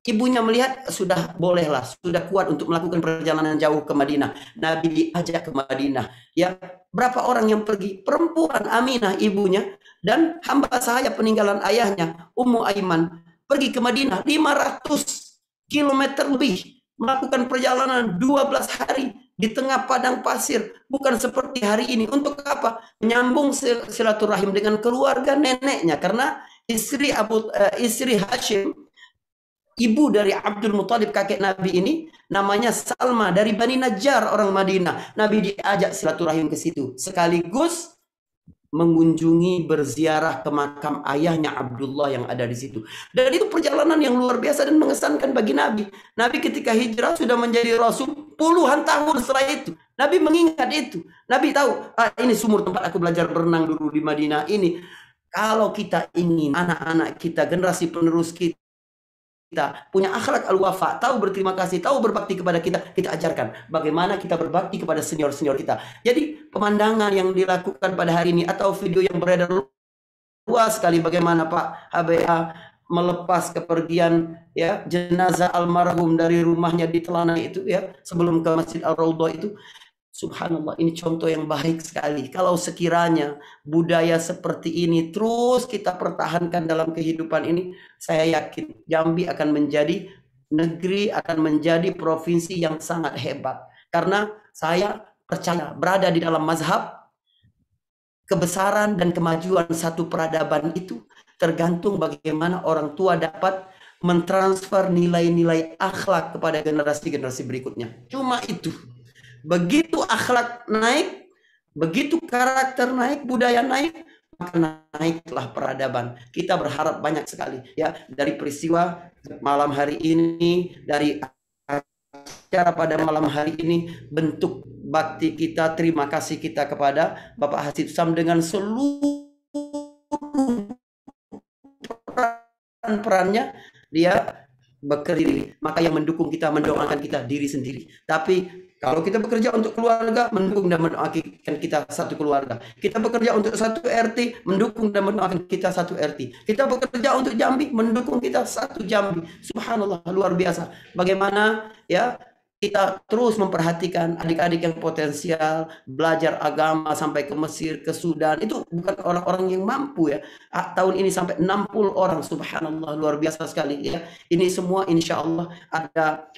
Speaker 5: ibunya melihat sudah bolehlah, sudah kuat untuk melakukan perjalanan jauh ke Madinah. Nabi diajak ke Madinah. Ya, berapa orang yang pergi? Perempuan Aminah ibunya dan hamba sahaya peninggalan ayahnya, Ummu Aiman, pergi ke Madinah 500 km lebih, melakukan perjalanan 12 hari di tengah padang pasir. Bukan seperti hari ini. Untuk apa? Menyambung silaturahim dengan keluarga neneknya, karena istri Hashim, ibu dari Abdul Muthalib kakek Nabi ini, namanya Salma dari Bani Najjar, orang Madinah. Nabi diajak silaturahim ke situ, sekaligus mengunjungi, berziarah ke makam ayahnya Abdullah yang ada di situ. Dan itu perjalanan yang luar biasa dan mengesankan bagi Nabi. Nabi ketika hijrah sudah menjadi Rasul puluhan tahun setelah itu. Nabi mengingat itu. Nabi tahu, ini sumur tempat aku belajar berenang dulu di Madinah ini. Kalau kita ingin anak-anak kita, generasi penerus kita punya akhlak al-wafa, tahu berterima kasih, tahu berbakti kepada kita, kita ajarkan bagaimana kita berbakti kepada senior-senior kita. Jadi pemandangan yang dilakukan pada hari ini atau video yang beredar luas sekali bagaimana Pak HBA melepas kepergian ya jenazah almarhum dari rumahnya di Telana itu ya sebelum ke Masjid Al-Raudhah itu. Subhanallah, ini contoh yang baik sekali. Kalau sekiranya budaya seperti ini terus kita pertahankan dalam kehidupan ini, saya yakin Jambi akan menjadi negeri, akan menjadi provinsi yang sangat hebat. Karena saya percaya berada di dalam mazhab, kebesaran dan kemajuan satu peradaban itu tergantung bagaimana orang tua dapat mentransfer nilai-nilai akhlak kepada generasi-generasi berikutnya. Cuma itu. Begitu akhlak naik, begitu karakter naik, budaya naik, maka naiklah peradaban. Kita berharap banyak sekali ya dari peristiwa malam hari ini, dari acara pada malam hari ini, bentuk bakti kita, terima kasih kita kepada Bapak Hasib Sam dengan seluruh peran-perannya. Dia bekerja, maka yang mendukung kita, mendoakan kita diri sendiri. Tapi kalau kita bekerja untuk keluarga, mendukung dan mendoakan kita satu keluarga. Kita bekerja untuk satu RT, mendukung dan mendoakan kita satu RT. Kita bekerja untuk Jambi, mendukung kita satu Jambi. Subhanallah, luar biasa. Bagaimana ya kita terus memperhatikan adik-adik yang potensial, belajar agama sampai ke Mesir, ke Sudan. Itu bukan orang-orang yang mampu ya. Tahun ini sampai 60 orang, subhanallah, luar biasa sekali ya. Ini semua insya Allah ada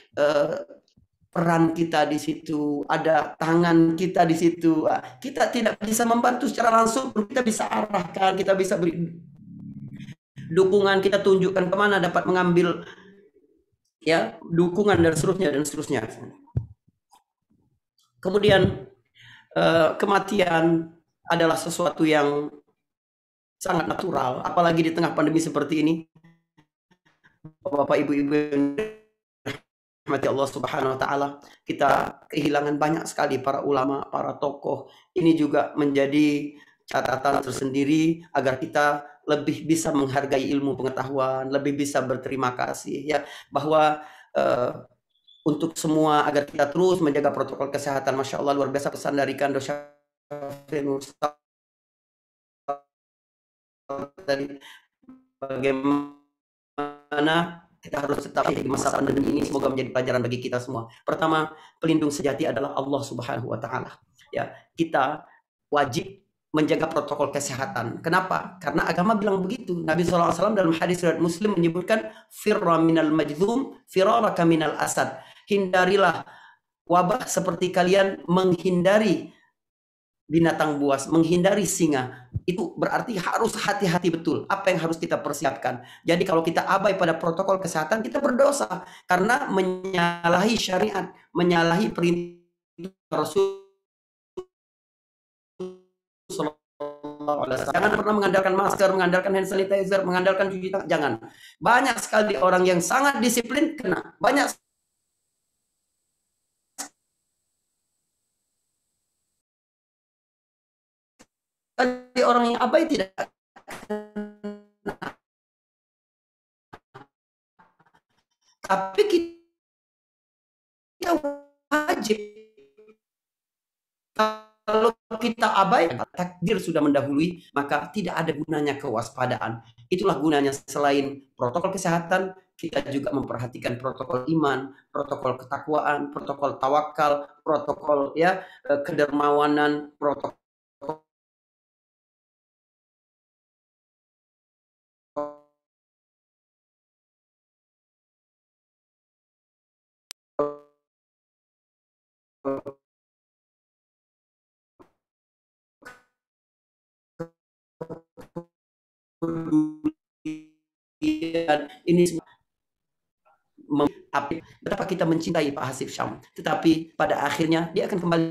Speaker 5: peran kita di situ, ada tangan kita di situ. Kita tidak bisa membantu secara langsung, kita bisa arahkan, kita bisa beri dukungan, kita tunjukkan kemana dapat mengambil ya dukungan dan seterusnya. Kemudian kematian adalah sesuatu yang sangat natural, apalagi di tengah pandemi seperti ini. Bapak Ibu rahmati Allah Subhanahu wa taala, kita kehilangan banyak sekali para ulama, para tokoh. Ini juga menjadi catatan tersendiri agar kita lebih bisa menghargai ilmu pengetahuan, lebih bisa berterima kasih ya bahwa untuk semua agar kita terus menjaga protokol kesehatan. Masya Allah, luar biasa pesan dari Kando Syafrin tadi, bagaimana kita harus tetap di masa pandemi ini, semoga menjadi pelajaran bagi kita semua. Pertama, pelindung sejati adalah Allah Subhanahu wa taala. Ya, kita wajib menjaga protokol kesehatan. Kenapa? Karena agama bilang begitu. Nabi SAW dalam hadis riwayat Muslim menyebutkan firra minal majdzum firaraka minal asad. Hindarilah wabah seperti kalian menghindari binatang buas, menghindari singa. Itu berarti harus hati-hati betul apa yang harus kita persiapkan. Jadi kalau kita abai pada protokol kesehatan, kita berdosa karena menyalahi syariat, menyalahi perintah Rasul. Jangan pernah mengandalkan masker, mengandalkan hand sanitizer, mengandalkan cuci tangan. Jangan. Banyak sekali orang yang sangat disiplin kena. Banyak sekali orang yang abai tidak kena. Tapi kita wajib, kalau kita abai, takdir sudah mendahului, maka tidak ada gunanya kewaspadaan. Itulah gunanya selain protokol kesehatan, kita juga memperhatikan protokol iman, protokol ketakwaan, protokol tawakal, protokol ya kedermawanan, protokol ini semua betapa kita mencintai Pak Hasib Syam, tetapi pada akhirnya dia akan kembali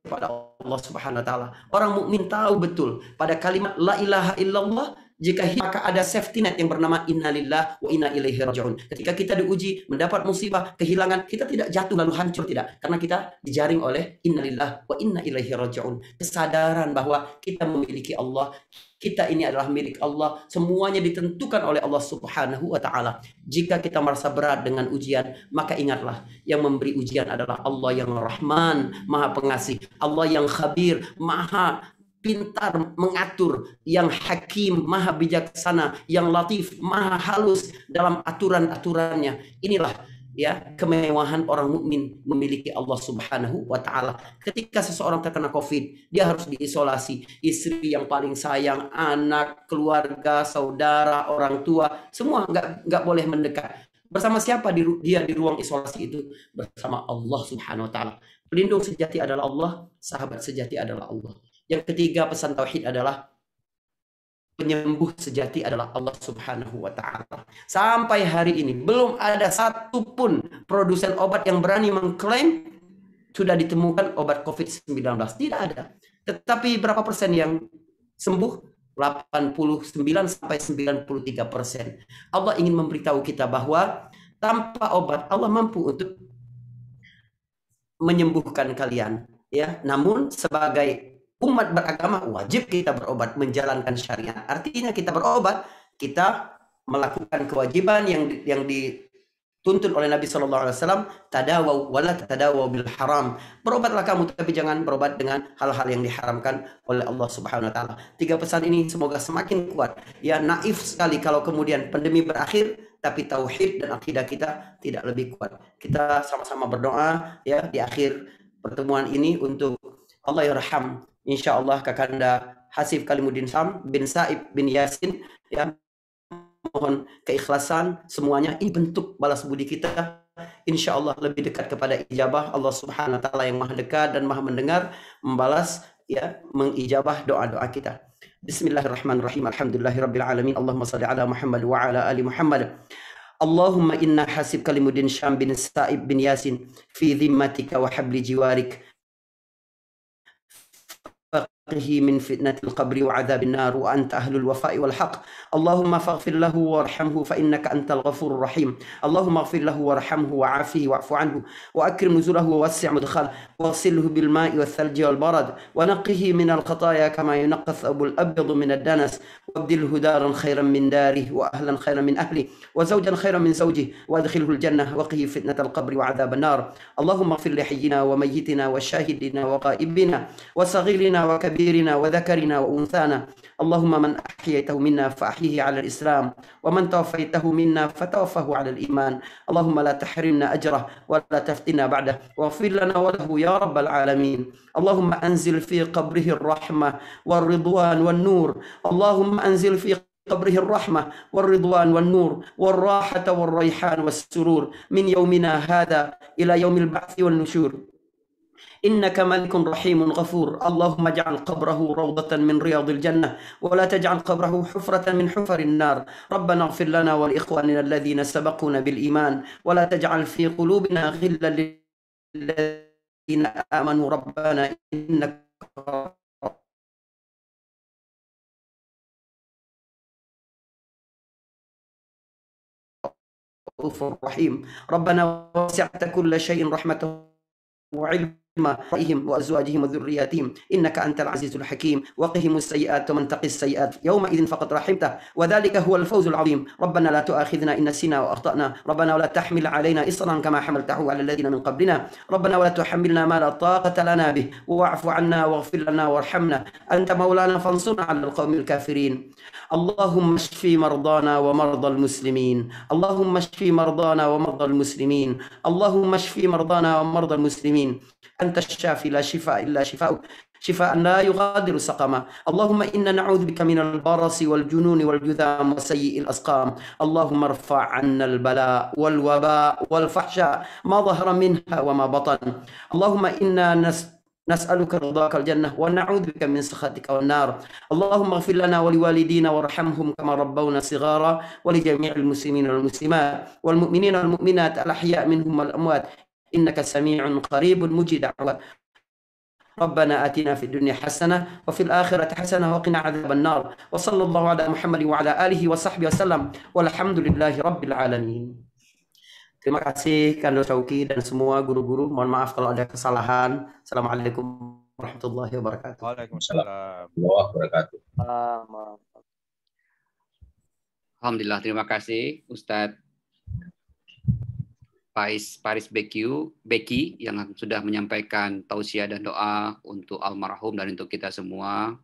Speaker 5: kepada Allah Subhanahu wa taala. Orang mukmin tahu betul pada kalimat la ilaha illallah Jika maka ada safety net yang bernama innalillah wa inna ilaihi raji'un. Ketika kita diuji, mendapat musibah, kehilangan, kita tidak jatuh lalu hancur, tidak. Karena kita dijaring oleh innalillah wa inna ilaihi raji'un. Kesadaran bahwa kita memiliki Allah, kita ini adalah milik Allah, semuanya ditentukan oleh Allah Subhanahu wa taala. Jika kita merasa berat dengan ujian, maka ingatlah yang memberi ujian adalah Allah yang Rahman, Maha Pengasih, Allah yang Khabir, Maha pintar mengatur, yang Hakim, Maha bijaksana, yang Latif, Maha halus dalam aturan-aturannya. Inilah ya kemewahan orang mukmin memiliki Allah Subhanahu wa taala. Ketika seseorang terkena Covid, dia harus diisolasi. Istri yang paling sayang, anak, keluarga, saudara, orang tua, semua nggak boleh mendekat. Bersama siapa dia di ruang isolasi itu? Bersama Allah Subhanahu wa taala. Pelindung sejati adalah Allah, sahabat sejati adalah Allah. Yang ketiga, pesan tauhid adalah penyembuh sejati adalah Allah Subhanahu wa taala. Sampai hari ini belum ada satupun produsen obat yang berani mengklaim sudah ditemukan obat COVID-19. Tidak ada. Tetapi berapa persen yang sembuh? 89 sampai 93%. Allah ingin memberitahu kita bahwa tanpa obat Allah mampu untuk menyembuhkan kalian, ya. Namun sebagai umat beragama wajib kita berobat, menjalankan syariat. Artinya kita berobat, kita melakukan kewajiban yang dituntun oleh Nabi SAW. Tadawaw wala tadawaw bil haram. Berobatlah kamu, tapi jangan berobat dengan hal-hal yang diharamkan oleh Allah Subhanahu wa taala. 3 pesan ini semoga semakin kuat. Ya, naif sekali kalau kemudian pandemi berakhir tapi tauhid dan akidah kita tidak lebih kuat. Kita sama-sama berdoa ya di akhir pertemuan ini untuk Allah yarham insyaallah Kakanda Hasif Kalimuddin Sam bin Saib bin Yasin, ya, mohon keikhlasan semuanya. Ini bentuk balas budi kita, insyaallah lebih dekat kepada ijabah Allah Subhanahu wa taala yang maha dekat dan maha mendengar, membalas ya, mengijabah doa-doa kita. Bismillahirrahmanirrahim. Alhamdulillahirabbil alamin. Allahumma shalli ala Muhammad wa ala ali Muhammad. Allahumma inna Hasib Kalimuddin Syam bin Saib bin Yasin fi dhimmatika wa habli jiwarik من فتنة القبر وعذاب النار وأنت أهل الوفاء والحق. اللهم فاغفر له وارحمه فإنك أنت الغفور الرحيم. اللهم اغفر له وارحمه وعافه واعف عنه وأكرم نزله ووسع مدخله واغسله بالماء والثلج والبرد ونقه من الخطايا كما ينقى الثوب الأبيض من الدنس وابدله دارا خيرا من داره وأهلا خيرا من أهله وزوجا خيرا من زوجه وادخله الجنة وقه فتنة القبر وعذاب النار. اللهم اغفر لحينا وميتنا وشاهدنا وغائبنا وصغيرنا وكبيرنا وذكرنا وأنثانا. اللهم من أحييته منا فأحيه على الإسلام ومن توفيته منا فتوفه على الإيمان. اللهم لا تحرمنا أجره ولا تفتنا بعده واغفر لنا وله يا رب العالمين. اللهم أنزل في قبره الرحمة والرضوان والنور. اللهم أنزل في قبره الرحمة والرضوان والنور والراحة والريحان والسرور من يومنا هذا إلى يوم البعث والنشور. إنك ملك رحيم غفور. اللهم اجعل قبره روضة من رياض الجنة ولا تجعل قبره حفرة من حفر النار. ربنا اغفر لنا ولإخواننا الذين سبقونا بالإيمان ولا تجعل في قلوبنا غلا للذين آمنوا ربنا إنك رؤوف رحيم. ربنا وسعت كل شيء رحمة وعلم رأيهم وأزواجهم وذرياتهم إنك أنت العزيز الحكيم. وقهم السيئات ومن تقي السيئات يومئذ فقد رحمته وذلك هو الفوز العظيم. ربنا لا تؤاخذنا إن نسينا وأخطأنا. ربنا ولا تحمل علينا إصرا كما حملته على الذين من قبلنا. ربنا ولا تحملنا ما لا طاقة لنا به واعف عنا واغفر لنا وارحمنا. أنت مولانا فانصرنا على القوم الكافرين. اللهم اشف مرضانا ومرضى المسلمين. اللهم اشف مرضانا ومرضى المسلمين. اللهم اشف مرضانا ومرضى المسلمين. أنت الشافي لا شفاء إلا شفاءك شفاء لا يغادر سقما. اللهم إنا نعوذ بك من البرص والجنون والجذام وسيء الأسقام. اللهم ارفع عنا البلاء والوباء والفحشاء ما ظهر منها وما بطن. اللهم إنا نسألك رضاك الجنة ونعوذ بك من سخطك والنار. اللهم اغفر لنا ولوالدينا وارحمهم كما ربونا صغارا ولجميع المسلمين والمسلمات والمؤمنين والمؤمنات الأحياء منهم والأموات إنك سميع قريب مجيب دعوات. ربنا آتنا في الدنيا حسنة وفي الآخرة حسنة وقنا عذاب النار وصلى الله على محمد وعلى آله وصحبه وسلم والحمد لله رب العالمين. Terima kasih Kando Syauqi dan semua guru-guru. Mohon maaf kalau ada kesalahan. Assalamualaikum warahmatullahi wabarakatuh.
Speaker 4: Waalaikumsalam.
Speaker 1: Allah wabarakatuh.
Speaker 2: Alhamdulillah, terima kasih Ustadz Paris Beki yang sudah menyampaikan tausiah dan doa untuk almarhum dan untuk kita semua.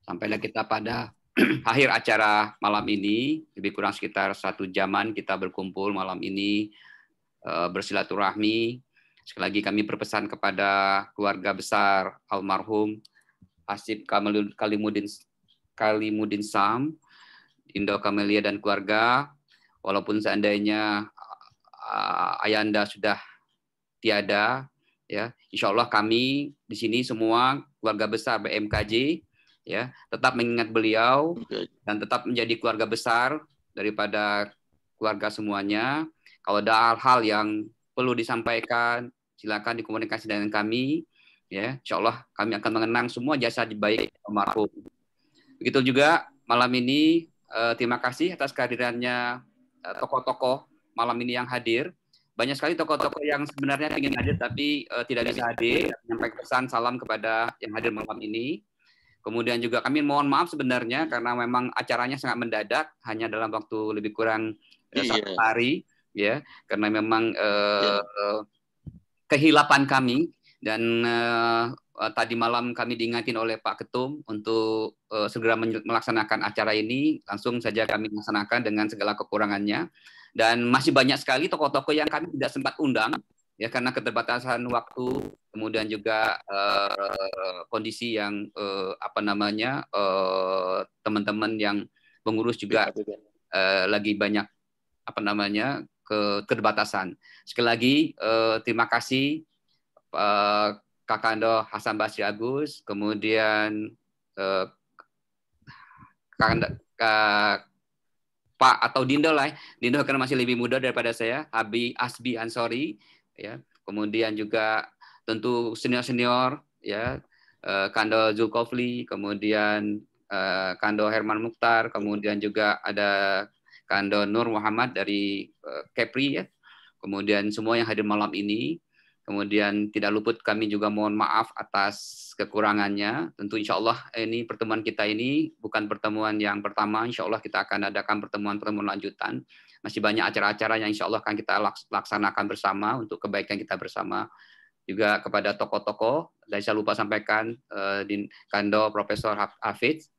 Speaker 2: Sampailah kita pada akhir acara malam ini, lebih kurang sekitar 1 jaman kita berkumpul malam ini bersilaturahmi. Sekali lagi kami berpesan kepada keluarga besar almarhum Asip Kalimudin Sam, Indo Kamelia dan keluarga, walaupun seandainya ayanda sudah tiada, ya, insya Allah kami di sini semua keluarga besar BMKJ, ya, tetap mengingat beliau dan tetap menjadi keluarga besar daripada keluarga semuanya. Kalau ada hal-hal yang perlu disampaikan, silakan dikomunikasi dengan kami, ya, insya Allah kami akan mengenang semua jasa baik almarhum. Begitu juga malam ini. Terima kasih atas kehadirannya tokoh-tokoh malam ini yang hadir. Banyak sekali tokoh-tokoh yang sebenarnya ingin hadir tapi tidak bisa hadir. Menyampaikan pesan salam kepada yang hadir malam ini. Kemudian juga kami mohon maaf sebenarnya karena memang acaranya sangat mendadak, hanya dalam waktu lebih kurang 1 hari, ya, karena memang kehilapan kami dan tadi malam kami diingatin oleh Pak Ketum untuk segera melaksanakan acara ini. Langsung saja kami melaksanakan dengan segala kekurangannya. Dan masih banyak sekali tokoh-tokoh yang kami tidak sempat undang, ya, karena keterbatasan waktu, kemudian juga kondisi yang teman-teman yang pengurus juga lagi banyak keterbatasan. Sekali lagi terima kasih Kakando Hasan Basri Agus, kemudian Pak atau Dindo lah, Dindo karena masih lebih muda daripada saya, Asbi Ansori, ya, kemudian juga tentu senior-senior, ya, Kando Zulkofli, kemudian Kando Herman Mukhtar, kemudian juga ada Kando Nur Muhammad dari Kepri, ya, kemudian semua yang hadir malam ini. Kemudian tidak luput kami juga mohon maaf atas kekurangannya. Tentu insya Allah ini pertemuan kita ini bukan pertemuan yang pertama. Insya Allah kita akan adakan pertemuan-pertemuan lanjutan. Masih banyak acara-acara yang insya Allah akan kita laksanakan bersama untuk kebaikan kita bersama. Juga kepada tokoh-tokoh, saya lupa sampaikan di Kando Profesor Hafiz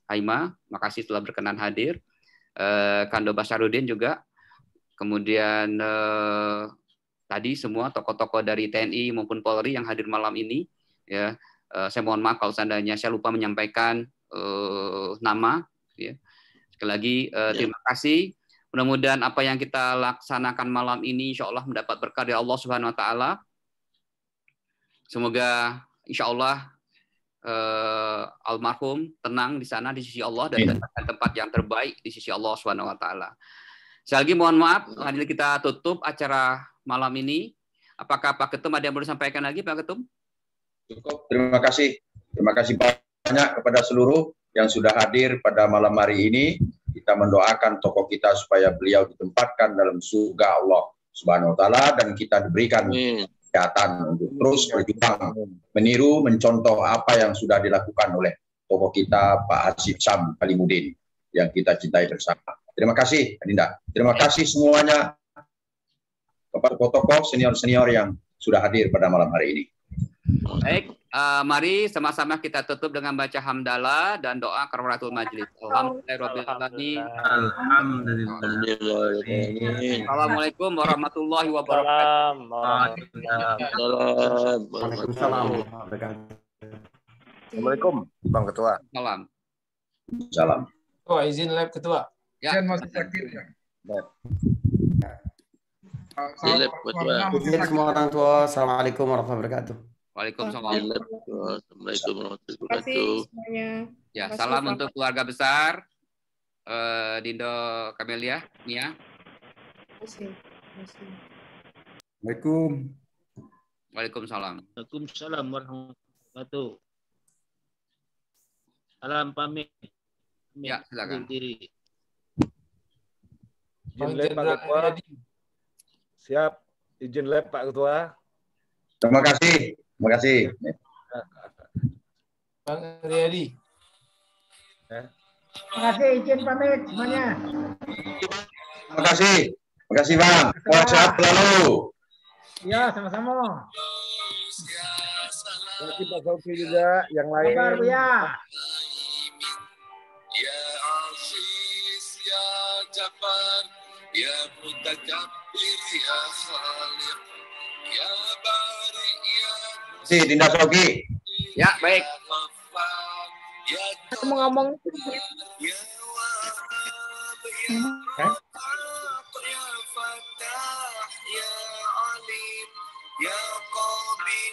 Speaker 2: Haima, makasih telah berkenan hadir. Kando Basarudin juga. Kemudian tadi semua tokoh-tokoh dari TNI maupun Polri yang hadir malam ini, ya, saya mohon maaf kalau seandainya saya lupa menyampaikan nama, ya. Sekali lagi terima kasih. Mudah-mudahan apa yang kita laksanakan malam ini insya Allah mendapat berkah dari Allah Subhanahu Wa Taala. Semoga insya Allah almarhum tenang di sana di sisi Allah dan tempat yang terbaik di sisi Allah Subhanahu Wa Taala. Sekali lagi mohon maaf, hadir kita tutup acara malam ini. Apakah Pak Ketum ada yang perlu sampaikan lagi, Pak Ketum?
Speaker 1: Cukup, terima kasih. Terima kasih banyak kepada seluruh yang sudah hadir pada malam hari ini. Kita mendoakan tokoh kita supaya beliau ditempatkan dalam surga Allah Subhanahu Wa Taala dan kita diberikan kesehatan untuk terus berjuang, meniru, mencontoh apa yang sudah dilakukan oleh tokoh kita Pak Asip Sam Kalimudin yang kita cintai bersama. Terima kasih, Adinda. Terima kasih semuanya kepada tokoh senior-senior yang sudah hadir pada malam hari ini.
Speaker 2: Baik, mari sama-sama kita tutup dengan baca hamdalah dan doa kafaratul majelis. Alhamdulillahirobbilalamin. Assalamualaikum warahmatullahi wabarakatuh.
Speaker 6: Assalamualaikum, Bang Ketua.
Speaker 2: Salam.
Speaker 1: Salam.
Speaker 7: Oh, izin live Ketua.
Speaker 2: Ya.
Speaker 7: Masih sakit ya.
Speaker 5: Izin semua orang tua. Assalamualaikum warahmatullahi wabarakatuh.
Speaker 2: Waalaikumsalam.
Speaker 8: Assalamualaikum warahmatullahi
Speaker 3: Terima kasih
Speaker 8: wabarakatuh.
Speaker 3: semuanya.
Speaker 2: Ya,
Speaker 3: Terima kasih,
Speaker 2: salam
Speaker 3: Pak.
Speaker 2: untuk keluarga besar Dindo Kamelia, Nia.
Speaker 3: Terima kasih. Terima kasih.
Speaker 7: Assalamualaikum.
Speaker 2: Waalaikumsalam.
Speaker 8: Waalaikumsalam warahmatullahi
Speaker 9: Batu. Salam pamit.
Speaker 2: Ya, silakan.
Speaker 9: Diri.
Speaker 10: Izin lab Pak Ketua. Siap. Izin lab Pak Ketua.
Speaker 1: Terima kasih. Terima kasih.
Speaker 7: Bang Riyadi.
Speaker 11: Terima kasih, izin pamit semuanya.
Speaker 1: Terima kasih. Terima kasih Bang. Sehat selalu.
Speaker 11: Ya, sama-sama.
Speaker 10: Terima kasih Pak Sauki juga. Yang lain.
Speaker 11: Kabar, Bu ya.
Speaker 12: Ya Aziz, ya Jabbar, ya Mutakabbir, ya Khaliq, ya Bari, ya
Speaker 1: Si Dinda Soki.
Speaker 2: Ya, baik.
Speaker 11: Aku mau ngomong.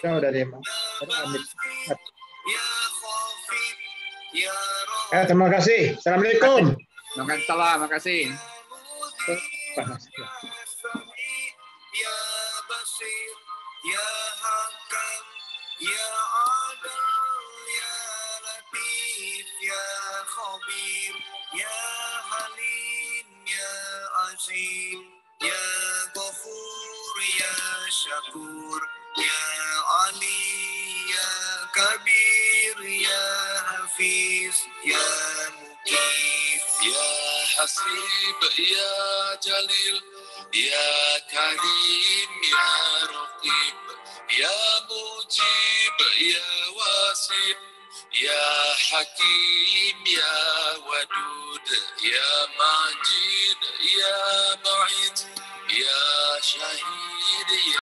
Speaker 13: Udah deh, Pak. Terima kasih. Assalamualaikum.
Speaker 2: Salam, makasih.
Speaker 12: Ya Ghafur, ya Syakur, ya Ali, ya Kabir, ya Hafiz, ya Muqif, ya Hasib, ya Jalil, ya Karim, ya Raqib, ya Mujib, ya Wasib, ya Hakim, ya Wadud, ya Majid, ya Ba'id, ya Syahid, ya